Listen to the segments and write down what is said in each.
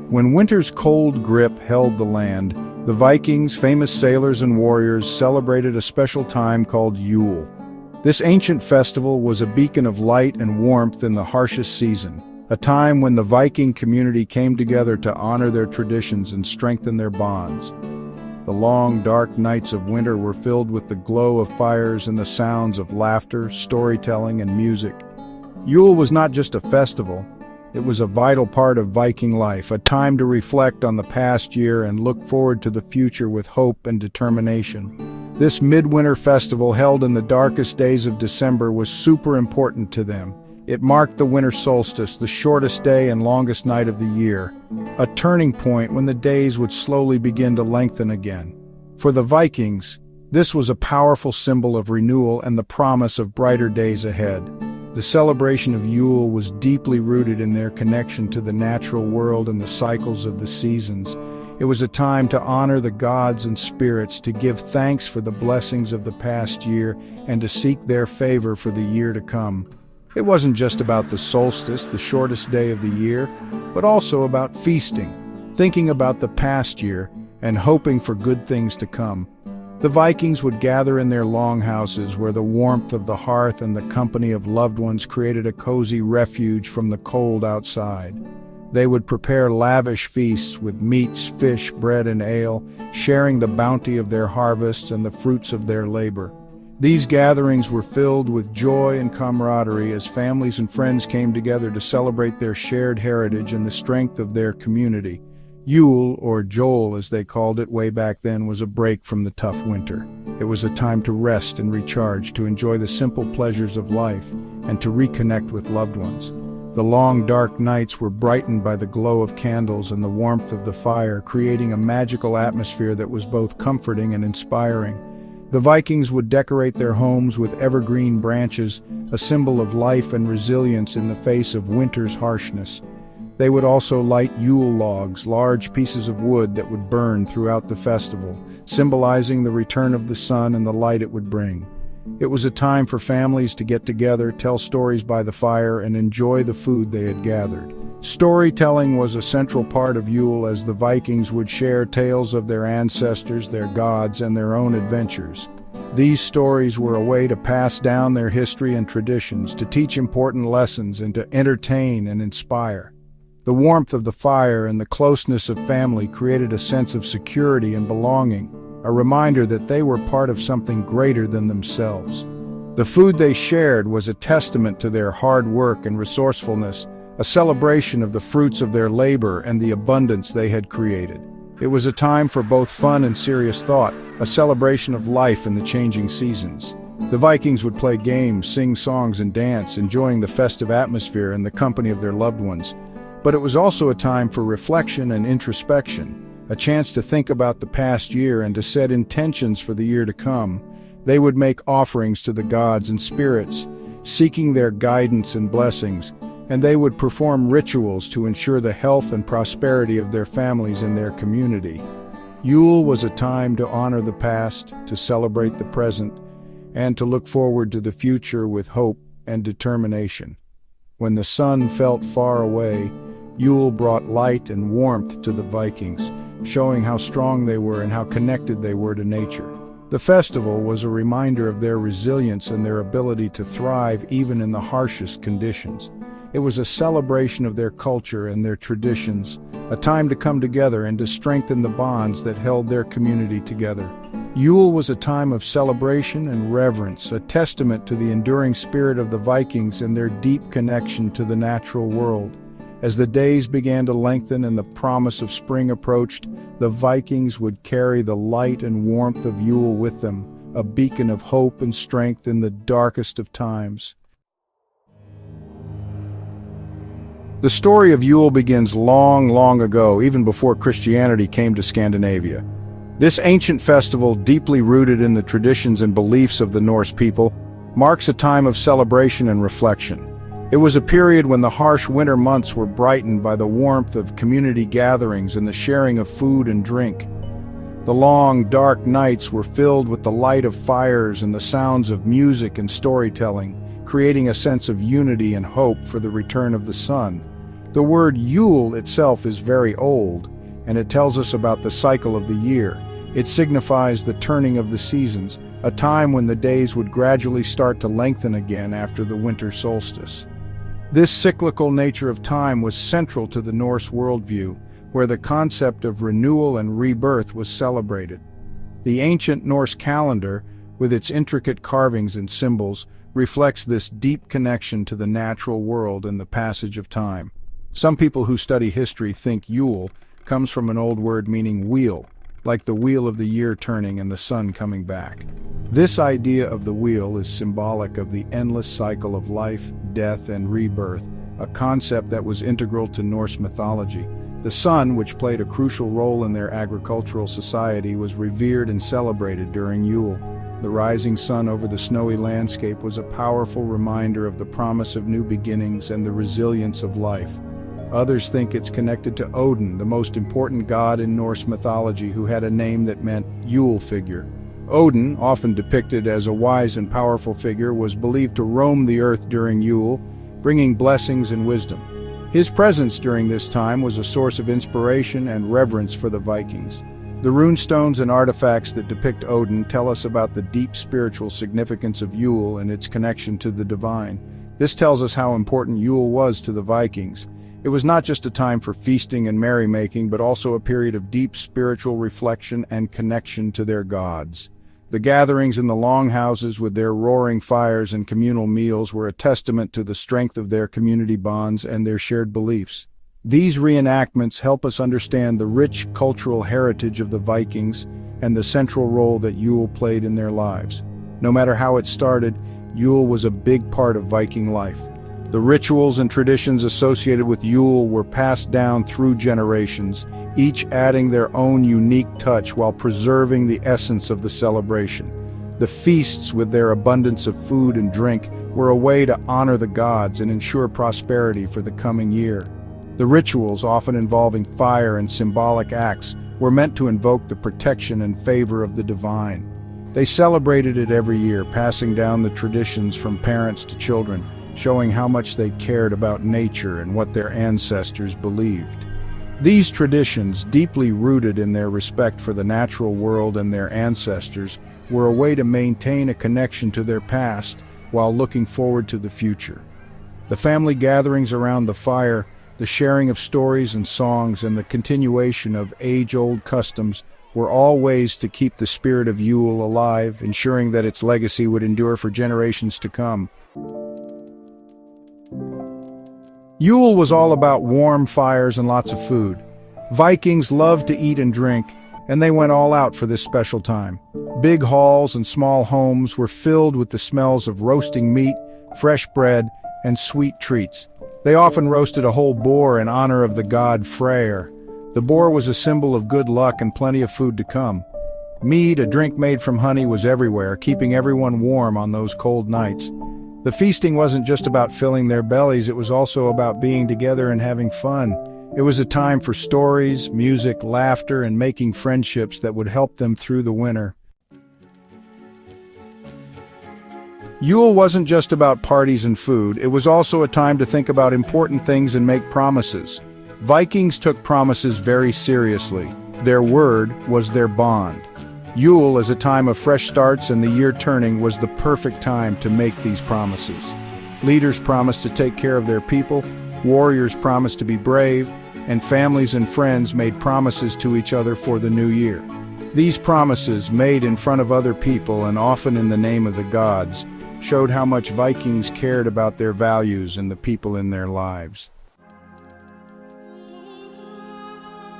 When winter's cold grip held the land, the Vikings, famous sailors and warriors, celebrated a special time called Yule. This ancient festival was a beacon of light and warmth in the harshest season, a time when the Viking community came together to honor their traditions and strengthen their bonds. The long, dark nights of winter were filled with the glow of fires and the sounds of laughter, storytelling, and music. Yule was not just a festival. It was a vital part of Viking life, a time to reflect on the past year and look forward to the future with hope and determination. This midwinter festival, held in the darkest days of December, was super important to them. It marked the winter solstice, the shortest day and longest night of the year, a turning point when the days would slowly begin to lengthen again. For the Vikings, this was a powerful symbol of renewal and the promise of brighter days ahead. The celebration of Yule was deeply rooted in their connection to the natural world and the cycles of the seasons. It was a time to honor the gods and spirits, to give thanks for the blessings of the past year, and to seek their favor for the year to come. It wasn't just about the solstice, the shortest day of the year, but also about feasting, thinking about the past year, and hoping for good things to come. The Vikings would gather in their longhouses, where the warmth of the hearth and the company of loved ones created a cozy refuge from the cold outside. They would prepare lavish feasts with meats, fish, bread, and ale, sharing the bounty of their harvests and the fruits of their labor. These gatherings were filled with joy and camaraderie as families and friends came together to celebrate their shared heritage and the strength of their community. Yule, or Joel as they called it way back then, was a break from the tough winter. It was a time to rest and recharge, to enjoy the simple pleasures of life, and to reconnect with loved ones. The long, dark nights were brightened by the glow of candles and the warmth of the fire, creating a magical atmosphere that was both comforting and inspiring. The Vikings would decorate their homes with evergreen branches, a symbol of life and resilience in the face of winter's harshness. They would also light Yule logs, large pieces of wood that would burn throughout the festival, symbolizing the return of the sun and the light it would bring. It was a time for families to get together, tell stories by the fire, and enjoy the food they had gathered. Storytelling was a central part of Yule, as the Vikings would share tales of their ancestors, their gods, and their own adventures. These stories were a way to pass down their history and traditions, to teach important lessons, and to entertain and inspire. The warmth of the fire and the closeness of family created a sense of security and belonging, a reminder that they were part of something greater than themselves. The food they shared was a testament to their hard work and resourcefulness, a celebration of the fruits of their labor and the abundance they had created. It was a time for both fun and serious thought, a celebration of life in the changing seasons. The Vikings would play games, sing songs, and dance, enjoying the festive atmosphere and the company of their loved ones. But it was also a time for reflection and introspection, a chance to think about the past year and to set intentions for the year to come. They would make offerings to the gods and spirits, seeking their guidance and blessings, and they would perform rituals to ensure the health and prosperity of their families and their community. Yule was a time to honor the past, to celebrate the present, and to look forward to the future with hope and determination. When the sun felt far away, Yule brought light and warmth to the Vikings, showing how strong they were and how connected they were to nature. The festival was a reminder of their resilience and their ability to thrive even in the harshest conditions. It was a celebration of their culture and their traditions, a time to come together and to strengthen the bonds that held their community together. Yule was a time of celebration and reverence, a testament to the enduring spirit of the Vikings and their deep connection to the natural world. As the days began to lengthen and the promise of spring approached, the Vikings would carry the light and warmth of Yule with them, a beacon of hope and strength in the darkest of times. The story of Yule begins long, long ago, even before Christianity came to Scandinavia. This ancient festival, deeply rooted in the traditions and beliefs of the Norse people, marks a time of celebration and reflection. It was a period when the harsh winter months were brightened by the warmth of community gatherings and the sharing of food and drink. The long, dark nights were filled with the light of fires and the sounds of music and storytelling, creating a sense of unity and hope for the return of the sun. The word Yule itself is very old, and it tells us about the cycle of the year. It signifies the turning of the seasons, a time when the days would gradually start to lengthen again after the winter solstice. This cyclical nature of time was central to the Norse worldview, where the concept of renewal and rebirth was celebrated. The ancient Norse calendar, with its intricate carvings and symbols, reflects this deep connection to the natural world and the passage of time. Some people who study history think Yule comes from an old word meaning wheel, like the wheel of the year turning and the sun coming back. This idea of the wheel is symbolic of the endless cycle of life, death, and rebirth, a concept that was integral to Norse mythology. The sun, which played a crucial role in their agricultural society, was revered and celebrated during Yule. The rising sun over the snowy landscape was a powerful reminder of the promise of new beginnings and the resilience of life. Others think it's connected to Odin, the most important god in Norse mythology, who had a name that meant Yule figure. Odin, often depicted as a wise and powerful figure, was believed to roam the earth during Yule, bringing blessings and wisdom. His presence during this time was a source of inspiration and reverence for the Vikings. The runestones and artifacts that depict Odin tell us about the deep spiritual significance of Yule and its connection to the divine. This tells us how important Yule was to the Vikings. It was not just a time for feasting and merrymaking, but also a period of deep spiritual reflection and connection to their gods. The gatherings in the longhouses with their roaring fires and communal meals were a testament to the strength of their community bonds and their shared beliefs. These reenactments help us understand the rich cultural heritage of the Vikings and the central role that Yule played in their lives. No matter how it started, Yule was a big part of Viking life. The rituals and traditions associated with Yule were passed down through generations, each adding their own unique touch while preserving the essence of the celebration. The feasts, with their abundance of food and drink, were a way to honor the gods and ensure prosperity for the coming year. The rituals, often involving fire and symbolic acts, were meant to invoke the protection and favor of the divine. They celebrated it every year, passing down the traditions from parents to children, showing how much they cared about nature and what their ancestors believed. These traditions, deeply rooted in their respect for the natural world and their ancestors, were a way to maintain a connection to their past while looking forward to the future. The family gatherings around the fire, the sharing of stories and songs, and the continuation of age-old customs were all ways to keep the spirit of Yule alive, ensuring that its legacy would endure for generations to come. Yule was all about warm fires and lots of food. Vikings loved to eat and drink, and they went all out for this special time. Big halls and small homes were filled with the smells of roasting meat, fresh bread, and sweet treats. They often roasted a whole boar in honor of the god Freyr. The boar was a symbol of good luck and plenty of food to come. Mead, a drink made from honey, was everywhere, keeping everyone warm on those cold nights. The feasting wasn't just about filling their bellies, it was also about being together and having fun. It was a time for stories, music, laughter, and making friendships that would help them through the winter. Yule wasn't just about parties and food, it was also a time to think about important things and make promises. Vikings took promises very seriously. Their word was their bond. Yule, as a time of fresh starts and the year turning, was the perfect time to make these promises. Leaders promised to take care of their people, warriors promised to be brave, and families and friends made promises to each other for the new year. These promises, made in front of other people and often in the name of the gods, showed how much Vikings cared about their values and the people in their lives.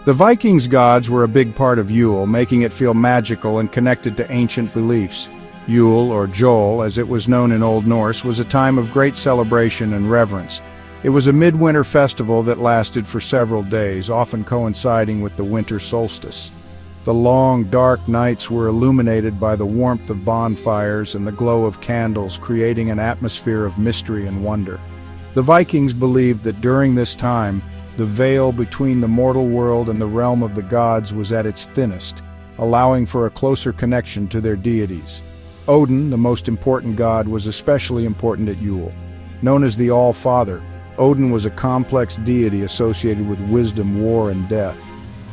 The Vikings' gods were a big part of Yule, making it feel magical and connected to ancient beliefs. Yule, or Jol, as it was known in Old Norse, was a time of great celebration and reverence. It was a midwinter festival that lasted for several days, often coinciding with the winter solstice. The long, dark nights were illuminated by the warmth of bonfires and the glow of candles, creating an atmosphere of mystery and wonder. The Vikings believed that during this time, the veil between the mortal world and the realm of the gods was at its thinnest, allowing for a closer connection to their deities. Odin, the most important god, was especially important at Yule. Known as the All-Father, Odin was a complex deity associated with wisdom, war, and death.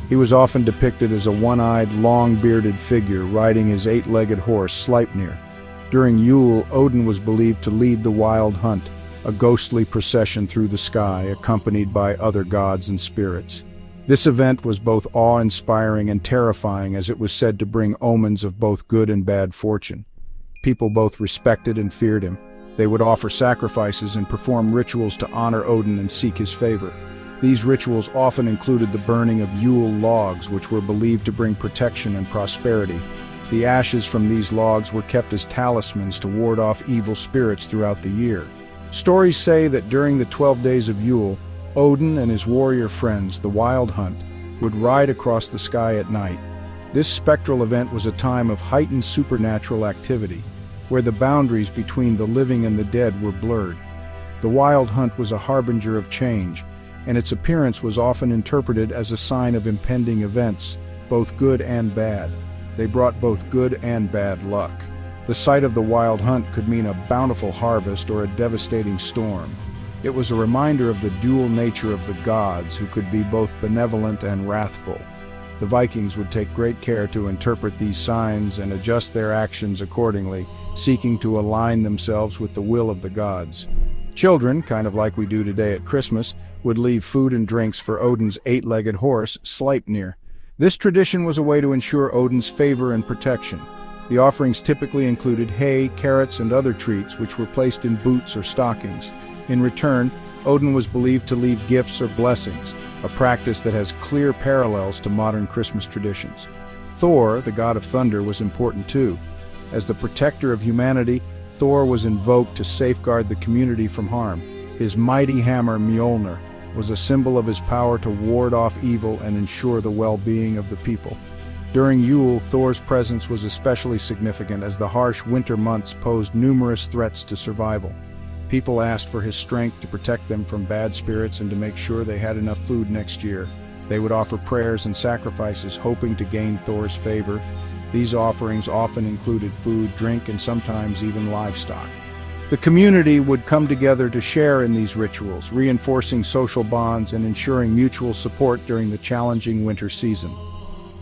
He was often depicted as a one-eyed, long-bearded figure riding his eight-legged horse, Sleipnir. During Yule, Odin was believed to lead the wild hunt, a ghostly procession through the sky, accompanied by other gods and spirits. This event was both awe-inspiring and terrifying, as it was said to bring omens of both good and bad fortune. People both respected and feared him. They would offer sacrifices and perform rituals to honor Odin and seek his favor. These rituals often included the burning of Yule logs, which were believed to bring protection and prosperity. The ashes from these logs were kept as talismans to ward off evil spirits throughout the year. Stories say that during the 12 days of Yule, Odin and his warrior friends, the Wild Hunt, would ride across the sky at night. This spectral event was a time of heightened supernatural activity, where the boundaries between the living and the dead were blurred. The Wild Hunt was a harbinger of change, and its appearance was often interpreted as a sign of impending events, both good and bad. They brought both good and bad luck. The sight of the Wild Hunt could mean a bountiful harvest or a devastating storm. It was a reminder of the dual nature of the gods, who could be both benevolent and wrathful. The Vikings would take great care to interpret these signs and adjust their actions accordingly, seeking to align themselves with the will of the gods. Children, kind of like we do today at Christmas, would leave food and drinks for Odin's eight-legged horse, Sleipnir. This tradition was a way to ensure Odin's favor and protection. The offerings typically included hay, carrots, and other treats, which were placed in boots or stockings. In return, Odin was believed to leave gifts or blessings, a practice that has clear parallels to modern Christmas traditions. Thor, the god of thunder, was important too. As the protector of humanity, Thor was invoked to safeguard the community from harm. His mighty hammer, Mjolnir, was a symbol of his power to ward off evil and ensure the well-being of the people. During Yule, Thor's presence was especially significant, as the harsh winter months posed numerous threats to survival. People asked for his strength to protect them from bad spirits and to make sure they had enough food next year. They would offer prayers and sacrifices, hoping to gain Thor's favor. These offerings often included food, drink, and sometimes even livestock. The community would come together to share in these rituals, reinforcing social bonds and ensuring mutual support during the challenging winter season.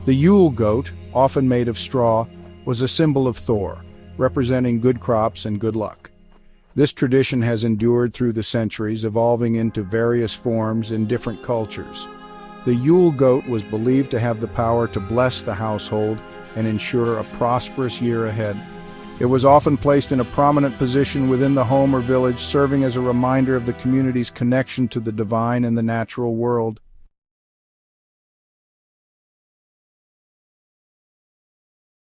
The Yule goat, often made of straw, was a symbol of Thor, representing good crops and good luck. This tradition has endured through the centuries, evolving into various forms in different cultures. The Yule goat was believed to have the power to bless the household and ensure a prosperous year ahead. It was often placed in a prominent position within the home or village, serving as a reminder of the community's connection to the divine and the natural world.